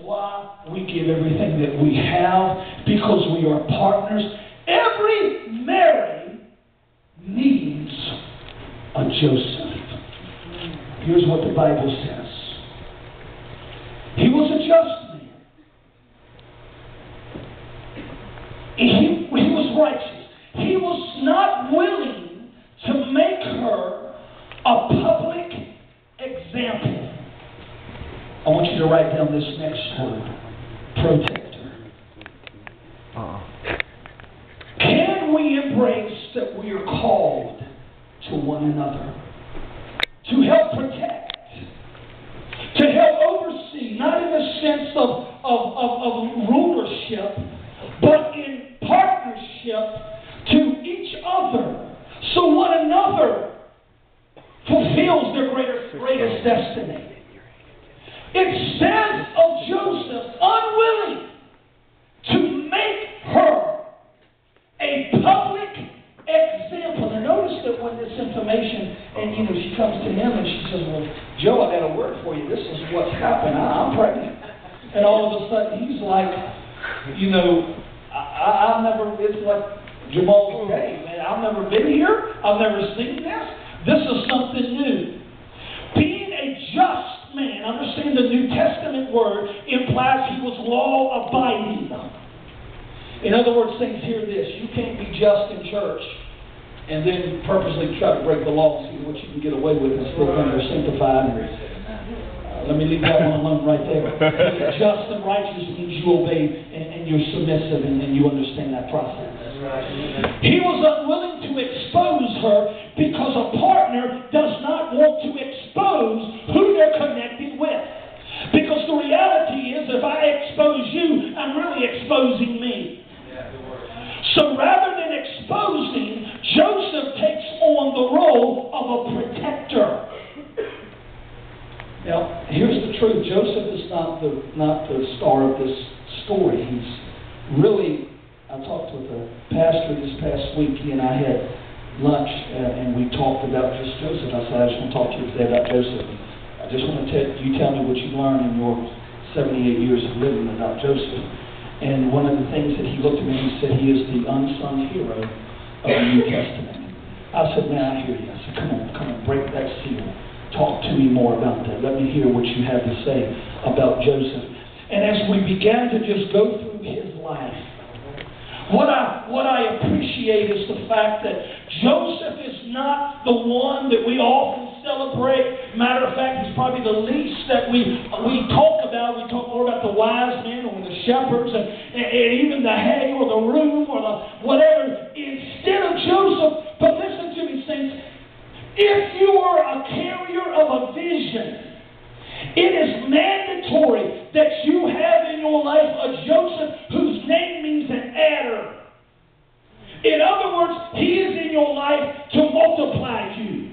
why we give everything that we have, because we are partners. Every Mary needs a Joseph. Here's what the Bible says. He was a just man. He was righteous. He was not willing to make her a public example. I want you to write down this next word. Protector. Can we embrace that we are called to one another? To help protect. To help oversee. Not in the sense of rulership, but in partnership to each other. So one another fulfills their greatest destiny. It says of Joseph, unwilling to make her a public example. And notice that when this information, and she comes to him and she says, well, Joe, I got a word for you. This is what's happened. I'm pregnant. And all of a sudden he's like, I've never, it's like Jamal's day, man. I've never been here. I've never seen this. This is something new. Being a just man, understand the New Testament word implies he was law-abiding. In other words, saints, hear this. You can't be just in church and then purposely try to break the law and see what you can get away with and still kind of sanctified. Let me leave that one alone right there. Just and righteous means you obey and you're submissive and you understand that process. He was unwilling to expose her because a partner does not want to expose who they're connected with. Because the reality is, if I expose you, I'm really exposing me. So rather than exposing, Joseph takes on the role of a protector. Now, here's the truth. Joseph is not the star of this story. He's really, I talked with a pastor this past week. He and I had lunch, and we talked about just Joseph. I said, I just want to talk to you today about Joseph. I just want to tell me what you learned in your 78 years of living about Joseph. And one of the things that he looked at me and he said, he is the unsung hero of the New Testament. I said, man, I hear you. I said, come on, break that seal. Talk to me more about that. Let me hear what you have to say about Joseph. And as we began to just go through his life, what I appreciate is the fact that Joseph is not the one that we often celebrate. Matter of fact, he's probably the least that we talk about. We talk more about the wise men or the shepherds and even the hay or the room or the whatever instead of Joseph. But listen to me, saints. If you are a carrier of a vision, it is mandatory that you have in your life a Joseph whose name means an adder. In other words, he is in your life to multiply you.